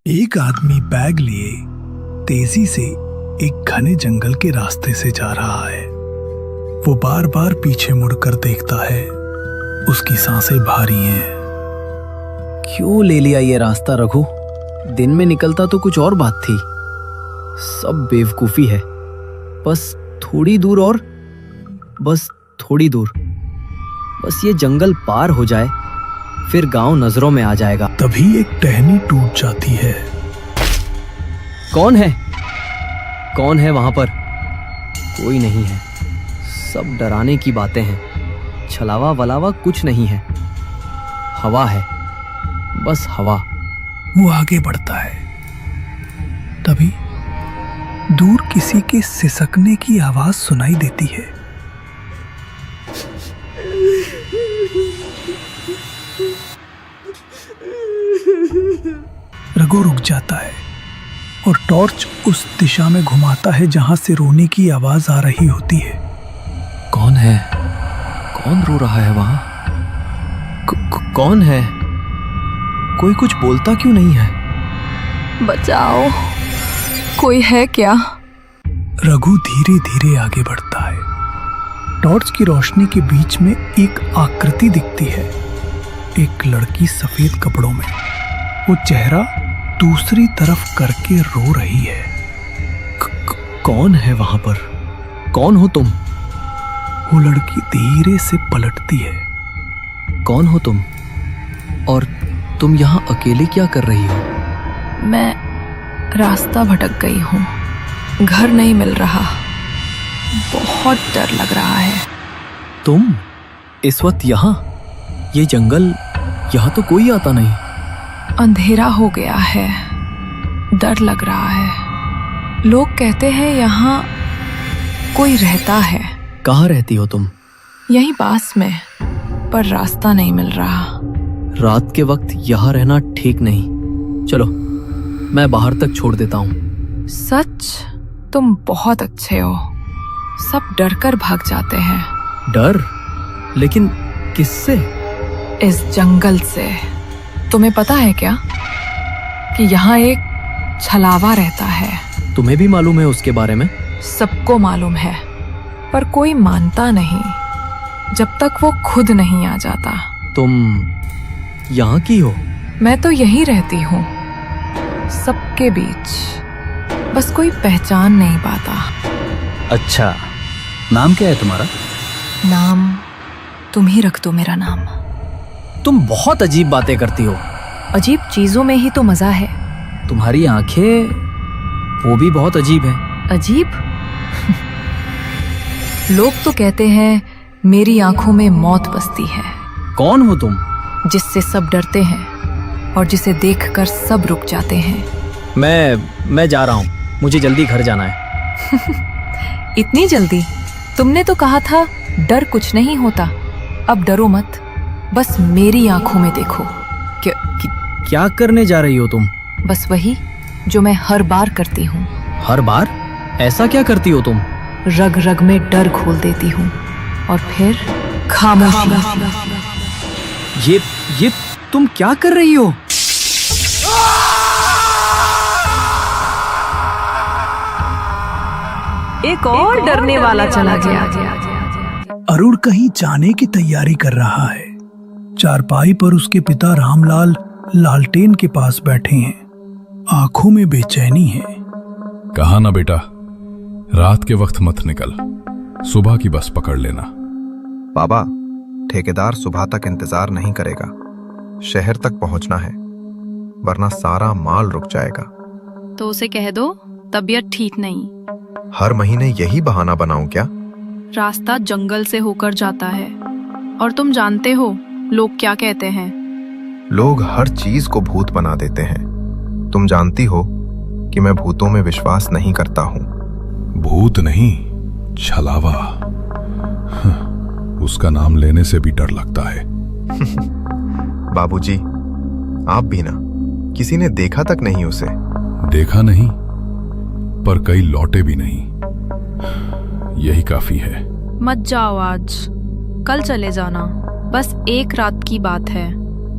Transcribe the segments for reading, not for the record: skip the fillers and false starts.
एक आदमी बैग लिए तेजी से एक घने जंगल के रास्ते से जा रहा है। वो बार बार पीछे मुड़कर देखता है। उसकी सांसें भारी हैं। क्यों ले लिया ये रास्ता रघु? दिन में निकलता तो कुछ और बात थी। सब बेवकूफी है। बस थोड़ी दूर और, बस थोड़ी दूर। बस ये जंगल पार हो जाए, फिर गांव नजरों में आ जाएगा। तभी एक टहनी टूट जाती है। कौन है? कौन है वहां पर? कोई नहीं है। सब डराने की बातें हैं। छलावा वलावा कुछ नहीं है। हवा है, बस हवा। वो आगे बढ़ता है। तभी दूर किसी के सिसकने की आवाज सुनाई देती है। रघु रुक जाता है और टॉर्च उस दिशा में घुमाता है जहां से रोने की आवाज आ रही होती है। कौन है? कौन रो रहा है वहां? कौन है? कोई कुछ बोलता क्यों नहीं है? बचाओ, कोई है क्या? रघु धीरे धीरे आगे बढ़ता है। टॉर्च की रोशनी के बीच में एक आकृति दिखती है। एक लड़की सफेद कपड़ों में। वो चेहरा दूसरी तरफ करके रो रही है। कौन है वहां पर? कौन हो तुम? वो लड़की धीरे से पलटती है। कौन हो तुम? और तुम यहाँ अकेले क्या कर रही हो? मैं रास्ता भटक गई हूँ। घर नहीं मिल रहा। बहुत डर लग रहा है। तुम इस वक्त यहाँ? ये जंगल, यहाँ तो कोई आता नहीं। अंधेरा हो गया है। डर लग रहा है। लोग कहते हैं यहाँ कोई रहता है। कहाँ रहती हो तुम? यहीं पास में, पर रास्ता नहीं मिल रहा। रात के वक्त यहाँ रहना ठीक नहीं। चलो, मैं बाहर तक छोड़ देता हूँ। सच? तुम बहुत अच्छे हो। सब डर कर भाग जाते हैं। डर? लेकिन किससे? इस जंगल से। तुम्हें पता है क्या कि यहाँ एक छलावा रहता है? तुम्हें भी मालूम है उसके बारे में? सबको मालूम है, पर कोई मानता नहीं जब तक वो खुद नहीं आ जाता। तुम यहाँ की हो? मैं तो यहीं रहती हूँ, सबके बीच। बस कोई पहचान नहीं पाता। अच्छा, नाम क्या है तुम्हारा? नाम तुम ही रख दो मेरा नाम। तुम बहुत अजीब बातें करती हो। अजीब चीजों में ही तो मजा है। तुम्हारी आंखें, वो भी बहुत अजीब है। अजीब? लोग तो कहते हैं मेरी आंखों में मौत बसती है। कौन हो तुम? जिससे सब डरते हैं और जिसे देखकर सब रुक जाते हैं। मैं जा रहा हूँ। मुझे जल्दी घर जाना है। इतनी जल्दी? तुमने तो कहा था डर कुछ नहीं होता। अब डरो मत, बस मेरी आंखों में देखो। क्या करने जा रही हो तुम? बस वही जो मैं हर बार करती हूँ। हर बार? ऐसा क्या करती हो तुम? रग रग में डर घोल देती हूँ और फिर खामोशी। ये तुम क्या कर रही हो? एक और डरने वाला चला गया। अरुण कहीं जाने की तैयारी कर रहा है। चारपाई पर उसके पिता रामलाल लालटेन के पास बैठे हैं। आंखों में बेचैनी है। कहा ना बेटा, रात के वक्त मत निकल, सुबह की बस पकड़ लेना। बाबा, ठेकेदार सुबह तक इंतजार नहीं करेगा। शहर तक पहुंचना है, वरना सारा माल रुक जाएगा। तो उसे कह दो तबीयत ठीक नहीं। हर महीने यही बहाना बनाऊं क्या? रास्ता जंगल से होकर जाता है और तुम जानते हो लोग क्या कहते हैं। लोग हर चीज को भूत बना देते हैं। तुम जानती हो कि मैं भूतों में विश्वास नहीं करता हूँ। भूत नहीं, छलावा। उसका नाम लेने से भी डर लगता है। बाबूजी, आप भी ना, किसी ने देखा तक नहीं उसे। देखा नहीं, पर कई लौटे भी नहीं। यही काफी है। मत जाओ आज, कल चले जाना। बस एक रात की बात है।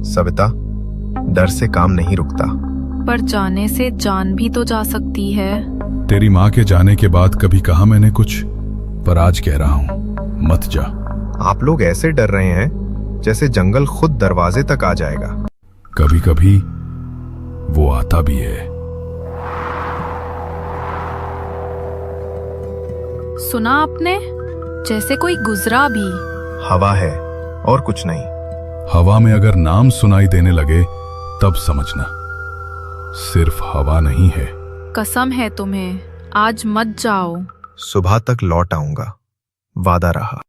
सविता, डर से काम नहीं रुकता। पर जाने से जान भी तो जा सकती है। तेरी माँ के जाने के बाद कभी कहा मैंने कुछ, पर आज कह रहा हूं, मत जा। आप लोग ऐसे डर रहे हैं जैसे जंगल खुद दरवाजे तक आ जाएगा। कभी कभी वो आता भी है। सुना आपने? जैसे कोई गुजरा भी। हवा है और कुछ नहीं। हवा में अगर नाम सुनाई देने लगे तब समझना, सिर्फ हवा नहीं है। कसम है तुम्हें, आज मत जाओ। सुबह तक लौट आऊंगा, वादा रहा।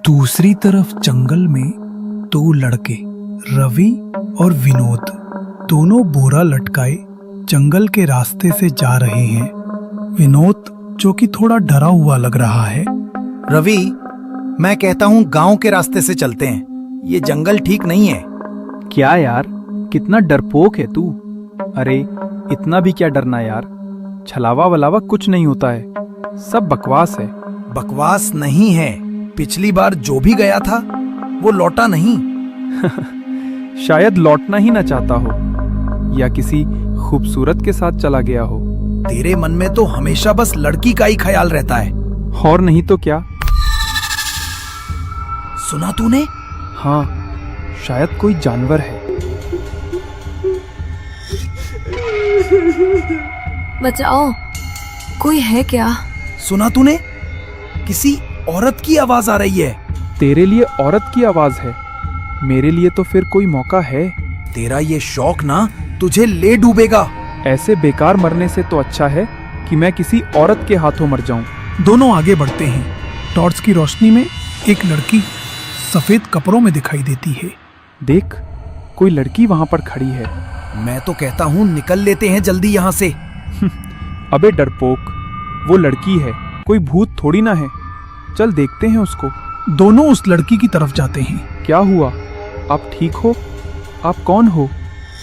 दूसरी तरफ जंगल में दो लड़के रवि और विनोद दोनों बोरा लटकाए जंगल के रास्ते से जा रहे हैं। विनोद, जो कि थोड़ा डरा हुआ लग रहा है, रवि, मैं कहता हूँ गांव के रास्ते से चलते हैं। ये जंगल ठीक नहीं है। क्या यार, कितना डरपोक है तू। अरे इतना भी क्या डरना यार, छलावा वलावा कुछ नहीं होता है, सब बकवास है। बकवास नहीं है, पिछली बार जो भी गया था वो लौटा नहीं। शायद लौटना ही ना चाहता हो, या किसी खूबसूरत के साथ चला गया हो। तेरे मन में तो हमेशा बस लड़की का ही ख्याल रहता है। और नहीं तो क्या। सुना तूने? हाँ, शायद कोई जानवर है। बचाओ, कोई है क्या? सुना तूने? किसी औरत की आवाज आ रही है। तेरे लिए औरत की आवाज है, मेरे लिए तो फिर कोई मौका है। तेरा ये शौक ना तुझे ले डूबेगा। ऐसे बेकार मरने से तो अच्छा है कि मैं किसी औरत के हाथों मर जाऊं। दोनों आगे बढ़ते हैं। टॉर्च की रोशनी में एक लड़की सफेद कपड़ों में दिखाई देती है। देख, कोई लड़की वहां पर खड़ी है। मैं तो कहता हूँ निकल लेते हैं जल्दी यहाँ से। अबे डरपोक, वो लड़की है, कोई भूत थोड़ी ना है। चल देखते हैं उसको। दोनों उस लड़की की तरफ जाते हैं। क्या हुआ? आप ठीक हो? आप कौन हो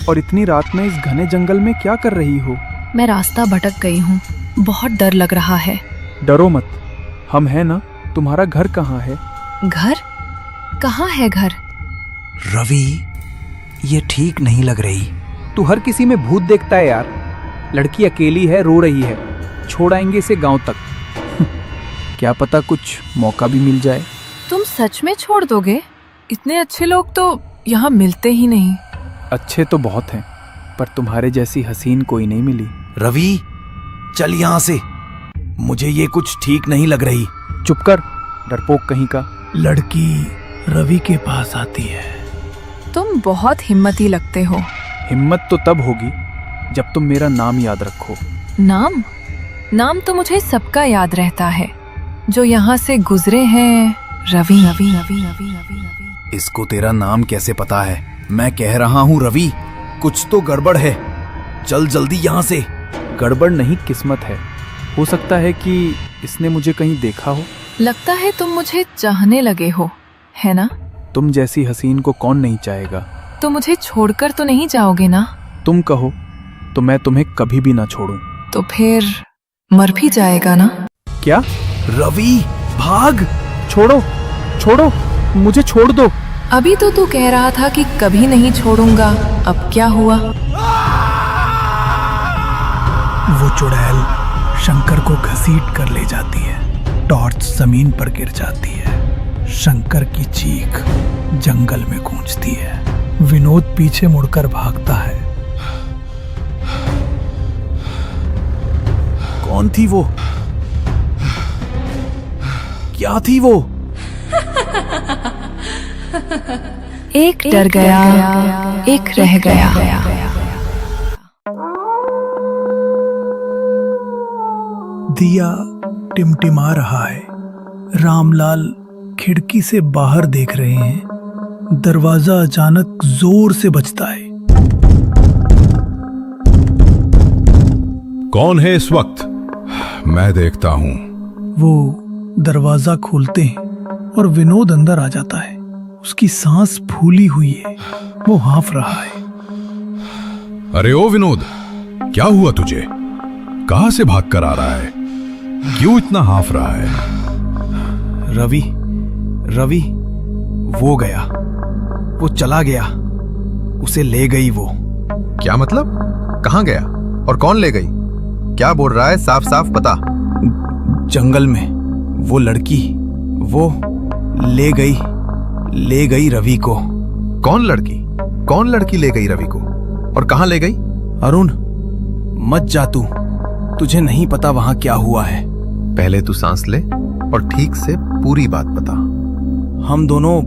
और इतनी रात में इस घने जंगल में क्या कर रही हो? मैं रास्ता भटक गई हूँ, बहुत डर लग रहा है। डरो मत, हम हैं ना। तुम्हारा घर कहाँ है? घर? कहाँ है घर? रवि, ये ठीक नहीं लग रही। तू हर किसी में भूत देखता है यार। लड़की अकेली है, रो रही है, छोड़ आएंगे इसे गांव तक। क्या पता कुछ मौका भी मिल जाए। तुम सच में छोड़ दोगे? इतने अच्छे लोग तो यहाँ मिलते ही नहीं। अच्छे तो बहुत हैं, पर तुम्हारे जैसी हसीन कोई नहीं मिली। रवि, चल यहाँ से। मुझे ये कुछ ठीक नहीं लग रही। चुप कर, डरपोक कहीं का। लड़की रवि के पास आती है। तुम बहुत हिम्मती लगते हो। हिम्मत तो तब होगी जब तुम मेरा नाम याद रखो। नाम? नाम तो मुझे सबका याद रहता है जो यहाँ से गुजरे हैं। रवि, रवि, रवि, रवि, रवि, रवि। इसको तेरा नाम कैसे पता है? मैं कह रहा हूँ रवि, कुछ तो गड़बड़ है। चल जल्दी यहाँ से। गड़बड़ नहीं, किस्मत है। हो सकता है कि इसने मुझे कहीं देखा हो। लगता है तुम मुझे चाहने लगे हो, है ना? तुम जैसी हसीन को कौन नहीं चाहेगा। तो मुझे छोड़कर तो नहीं जाओगे ना? तुम कहो तो मैं तुम्हें कभी भी ना छोड़ूं। तो फिर मर भी जाएगा ना? क्या? रवि, भाग। छोड़ो, छोड़ो, मुझे छोड़ दो। अभी तो तू कह रहा था कि कभी नहीं छोड़ूंगा, अब क्या हुआ? वो चुड़ैल शंकर को घसीट कर ले जाती है। टॉर्च जमीन पर गिर जाती है। शंकर की चीख जंगल में गूंजती है। विनोद पीछे मुड़कर भागता है। कौन थी वो? क्या थी वो? एक डर गया, एक रह गया। दिया टिमटिमा रहा है। रामलाल खिड़की से बाहर देख रहे हैं। दरवाजा अचानक जोर से बजता है। कौन है इस वक्त? मैं देखता हूं। वो दरवाजा खोलते हैं और विनोद अंदर आ जाता है। उसकी सांस फूली हुई है, वो हाँफ रहा है। अरे ओ विनोद, क्या हुआ तुझे? कहां से भाग कर आ रहा है? क्यों इतना हाँफ रहा है? रवि, रवि, वो गया, वो चला गया, उसे ले गई वो। क्या मतलब? कहाँ गया और कौन ले गई? क्या बोल रहा है? साफ साफ बता। जंगल में वो लड़की, वो ले गई रवि को। कौन लड़की? कौन लड़की ले गई रवि को और कहाँ ले गई? अरुण, मत जा तू, तुझे नहीं पता वहां क्या हुआ है। पहले तू सांस ले और ठीक से पूरी बात बता। हम दोनों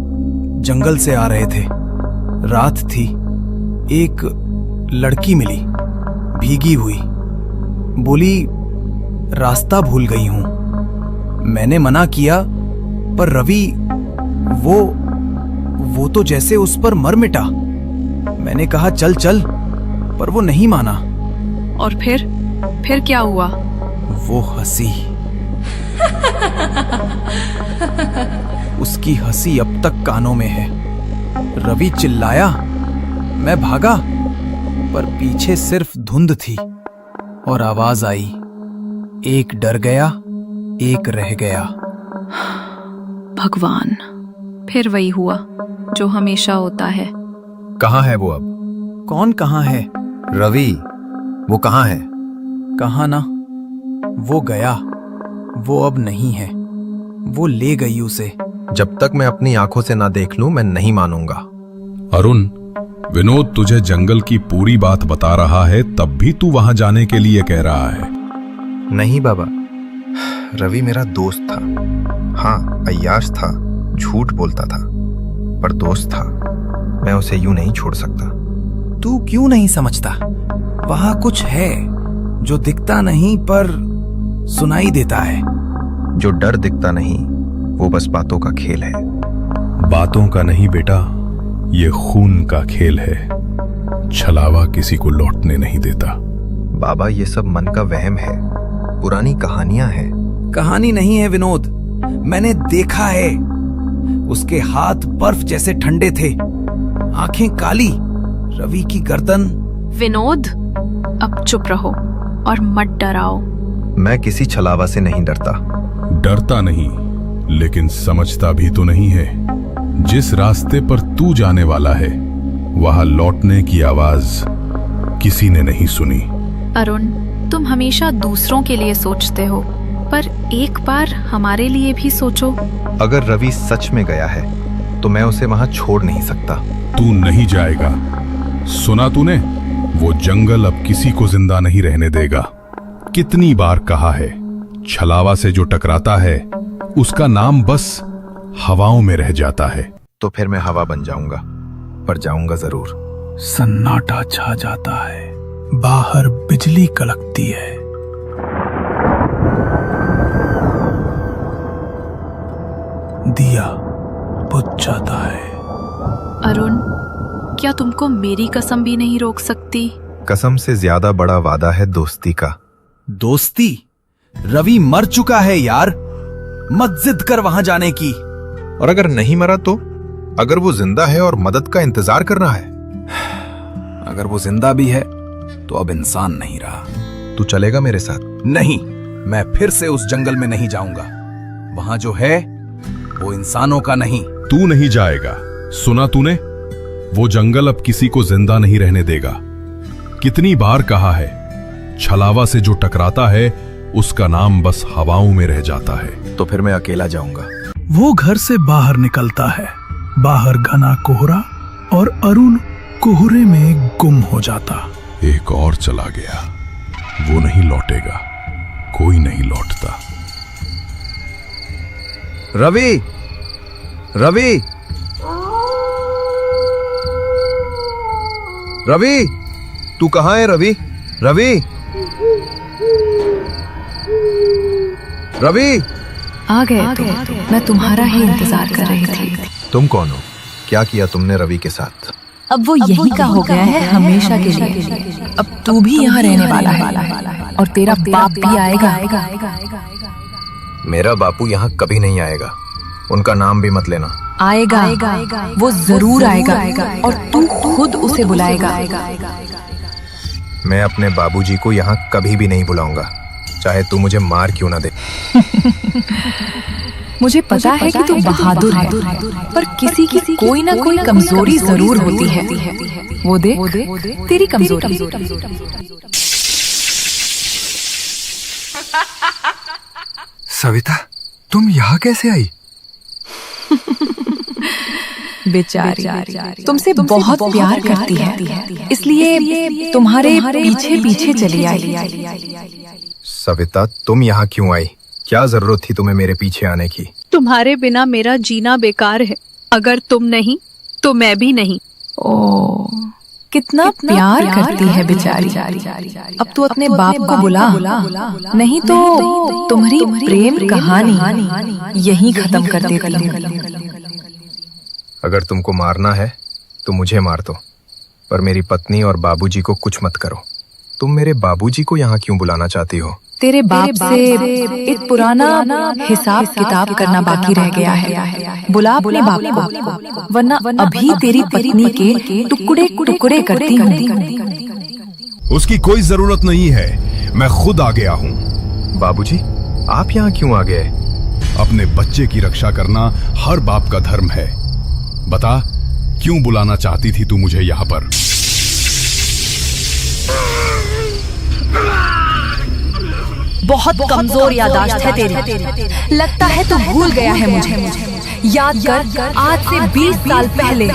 जंगल से आ रहे थे, रात थी, एक लड़की मिली, भीगी हुई, बोली रास्ता भूल गई हूं। मैंने मना किया पर रवि वो तो जैसे उस पर मर मिटा। मैंने कहा चल चल, पर वो नहीं माना। और फिर क्या हुआ? वो हंसी। उसकी हंसी अब तक कानों में है। रवि चिल्लाया, मैं भागा, पर पीछे सिर्फ धुंध थी और आवाज आई, एक डर गया, एक रह गया। भगवान, फिर वही हुआ जो हमेशा होता है। कहाँ है वो अब? कौन कहाँ है? रवि, वो कहाँ है? कहाँ ना, वो गया, वो अब नहीं है, वो ले गई उसे। जब तक मैं अपनी आंखों से ना देख लूं मैं नहीं मानूंगा। अरुण, विनोद तुझे जंगल की पूरी बात बता रहा है, तब भी तू वहां जाने के लिए कह रहा है। नहीं बाबा, रवि मेरा दोस्त था। हाँ, अय्याश था, झूठ बोलता था, पर दोस्त था। मैं उसे यूं नहीं छोड़ सकता। तू क्यों नहीं समझता? वहां कुछ है जो दिखता नहीं पर सुनाई देता है। जो डर दिखता नहीं वो बस बातों का खेल है। बातों का नहीं बेटा, ये खून का खेल है। छलावा किसी को लौटने नहीं देता। बाबा, ये सब मन का वहम है, पुरानी कहानियां हैं। कहानी नहीं है विनोद, मैंने देखा है। उसके हाथ बर्फ जैसे ठंडे थे, आंखें काली, रवि की गर्दन। विनोद, अब चुप रहो और मत डराओ। मैं किसी छलावा से नहीं डरता। डरता नहीं, लेकिन समझता भी तो नहीं है। जिस रास्ते पर तू जाने वाला है, वहां लौटने की आवाज किसी ने नहीं सुनी। अरुण, तुम हमेशा दूसरों के लिए सोचते हो, पर एक बार हमारे लिए भी सोचो। अगर रवि सच में गया है तो मैं उसे वहां छोड़ नहीं सकता। तू नहीं जाएगा, सुना तूने? वो जंगल अब किसी को जिंदा नहीं रहने देगा। कितनी बार कहा है, छलावा से जो टकराता है उसका नाम बस हवाओं में रह जाता है। तो फिर मैं हवा बन जाऊंगा, पर जाऊंगा जरूर। सन्नाटा छा जाता है, बाहर बिजली कड़कती है। दिया बुझ जाता है। अरुण, क्या तुमको मेरी कसम भी नहीं रोक सकती? कसम से ज्यादा बड़ा वादा है दोस्ती का। दोस्ती? रवि मर चुका है यार, मत जिद कर वहां जाने की। और अगर नहीं मरा तो? अगर वो जिंदा है और मदद का इंतजार कर रहा है? अगर वो जिंदा भी है तो अब इंसान नहीं रहा। तू चलेगा मेरे साथ? नहीं, मैं फिर से उस जंगल में नहीं जाऊंगा। वहां जो है वो इंसानों का नहीं। तू नहीं जाएगा, सुना तूने? वो जंगल अब किसी को जिंदा नहीं रहने देगा। कितनी बार कहा है, छलावा से जो टकराता है उसका नाम बस हवाओं में रह जाता है। तो फिर मैं अकेला जाऊंगा। वो घर से बाहर निकलता है। बाहर घना कोहरा और अरुण कोहरे में गुम हो जाता। एक और चला गया, वो नहीं लौटेगा, कोई नहीं लौटता। रवि, रवि, रवि, तू कहाँ है? रवि, रवि, रवि। आ गए तुम। मैं तुम्हारा ही इंतजार कर रही थी। तुम कौन हो? क्या किया तुमने रवि के साथ? अब वो यही का हो गया है हमेशा के लिए। अब तू भी यहाँ रहने वाला है और तेरा बाप भी आएगा। मेरा बापू यहाँ कभी नहीं आएगा, उनका नाम भी मत लेना। आएगा, वो जरूर आएगा और तू खुद उसे बुलाएगा। मैं अपने बाबूजी को यहाँ कभी भी नहीं बुलाऊंगा, चाहे तू मुझे मार क्यों ना दे। मुझे पता है कि तू बहादुर है, पर किसी की कोई ना कोई कमजोरी जरूर होती है। वो देख तेरी कमजोरी। सविता, तुम यहाँ कैसे आई? बेचारी तुमसे बहुत प्यार करती है, इसलिए तुम्हारे पीछे पीछे चली आई। सविता, तुम यहाँ क्यों आई? क्या जरूरत थी तुम्हें मेरे पीछे आने की? तुम्हारे बिना मेरा जीना बेकार है। अगर तुम नहीं तो मैं भी नहीं। ओ, कितना प्यार करती है बेचारी। अब तू अपने बाप को बुला, नहीं तो तुम्हारी प्रेम कहानी यहीं खत्म कर देती हूँ। अगर तुमको मारना है तो मुझे मार दो, पर मेरी पत्नी और बाबूजी को कुछ मत करो। तुम मेरे बाबूजी को यहाँ क्यों बुलाना चाहती हो? तेरे बाप से एक पुराना हिसाब किताब करना बाकी रह गया है। बुला अपने बाप को, वरना अभी तेरी पत्नी के टुकड़े टुकड़े करती हूँ। उसकी कोई जरूरत नहीं है, मैं खुद आ गया हूँ। बाबूजी, आप यहाँ क्यों आ गए? अपने बच्चे की रक्षा करना हर बाप का धर्म है। बता, क्यों बुलाना चाहती थी तू मुझे यहाँ पर? बहुत कमजोर याददाश्त है तेरी। लगता है तू भूल गया है मुझे। याद कर, आज से 20 साल पहले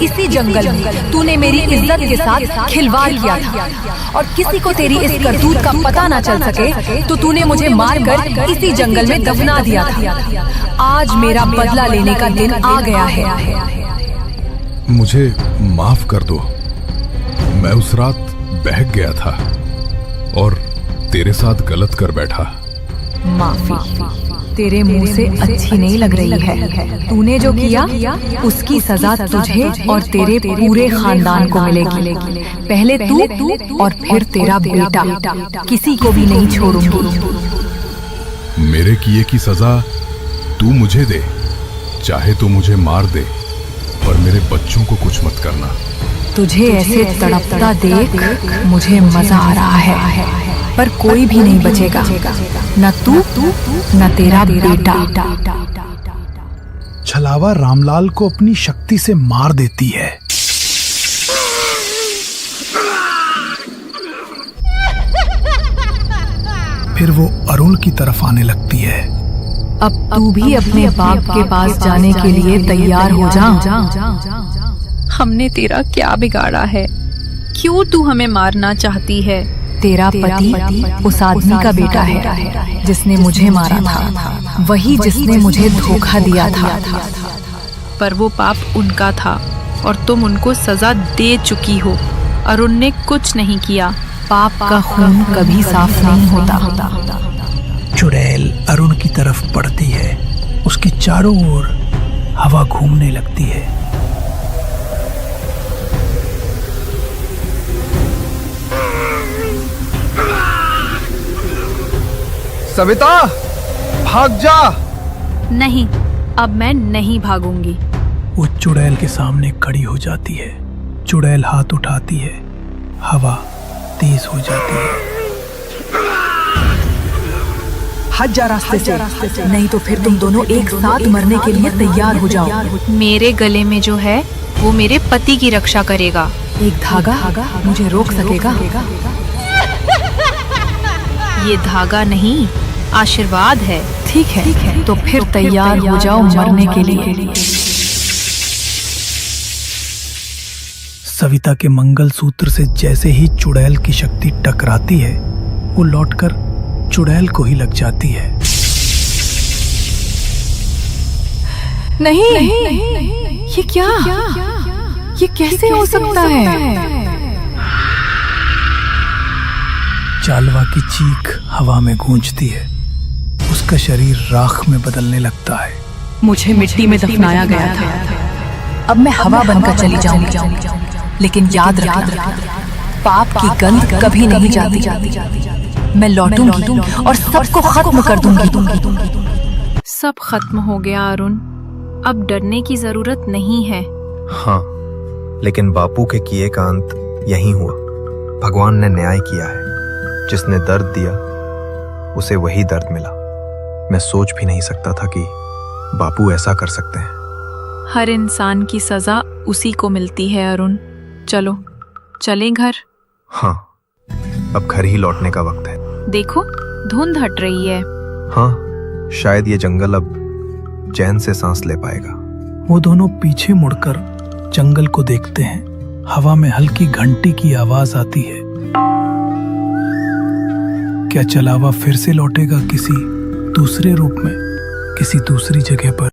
इसी जंगल में तूने मेरी इज्जत के साथ खिलवाड़ किया था, और किसी को तेरी इस करतूत का पता ना चल सके तो तूने मुझे मारकर इसी जंगल में दफना दिया था। आज मेरा बदला लेने का दिन आ गया है। मुझे माफ कर दो, मैं उस रात बहक गया था और तेरे साथ गलत कर बैठा। माफी तेरे मुंह से अच्छी नहीं लग रही है। तूने जो किया उसकी सजा तुझे और तेरे पूरे खानदान को मिलेगी। पहले तू और फिर तेरा बेटा, किसी को भी नहीं छोड़ूंगी। मेरे किए की सजा तू मुझे दे, चाहे तो मुझे मार दे, पर मेरे बच्चों को कुछ मत करना। तुझे ऐसे तड़पता देख मुझे मजा आ रहा है, पर कोई भी नहीं बचेगा, न तू न तेरा बेटा। छलावा रामलाल को अपनी शक्ति से मार देती है। फिर वो अरुण की तरफ आने लगती है। अब तू भी अपने बाप के पास जाने के लिए तैयार हो जा। हमने तेरा क्या बिगाड़ा है? क्यों तू हमें मारना चाहती है? तेरा पति उस आदमी का बेटा है जिसने मुझे मारा था, वही जिसने मुझे धोखा दिया था। पर वो पाप उनका था और तुम उनको सजा दे चुकी हो। अरुण ने कुछ नहीं किया। पाप का खून कभी साफ नहीं होता। चुड़ैल अरुण की तरफ बढ़ती है। उसके चारों ओर हवा घूमने लगती है। सविता, भाग जा! नहीं, अब मैं नहीं भागूंगी। वो चुड़ैल के सामने खड़ी हो जाती है। चुड़ैल हाथ उठाती है, हवा तेज हो जाती है। हट जा रास्ते से, नहीं तो फिर तुम दोनों एक साथ मरने के लिए तैयार हो जाओ। मेरे गले में जो है वो मेरे पति की रक्षा करेगा। एक धागा मुझे रोक सकेगा? ये धागा नहीं, आशीर्वाद है। ठीक है, तो फिर तैयार हो जाओ मरने के लिए। सविता के मंगलसूत्र से जैसे ही चुड़ैल की शक्ति टकराती है, वो लौटकर चुड़ैल को ही लग जाती है। नहीं, ये क्या? ये कैसे हो सकता है? चालवा की चीख हवा में गूंजती है। उसका शरीर राख में बदलने लगता है। मुझे मिट्टी में दफनाया गया था। अब मैं हवा बनकर चली जाऊंगी, लेकिन याद रखना, पाप की गंध कभी नहीं जाती। मैं लौटूंगी और सबको खत्म कर दूंगी। सब खत्म हो गया अरुण, अब डरने की जरूरत नहीं है। हाँ, लेकिन बापू के किए का अंत यहीं हुआ। भगवान ने न्याय किया है। जिसने दर्द दिया उसे वही दर्द मिला। मैं सोच भी नहीं सकता था कि बापू ऐसा कर सकते हैं? हर इंसान की सजा उसी को मिलती है अरुण। चलो चलें घर। हाँ, अब घर ही लौटने का वक्त है। देखो धुंध हट रही है। हाँ, शायद ये जंगल अब चैन से सांस ले पाएगा। वो दोनों पीछे मुड़कर जंगल को देखते हैं। हवा में हल्की घंटी की आवाज आती है। क्या चलावा फिर से लौटेगा किसी दूसरे रूप में, किसी दूसरी जगह पर?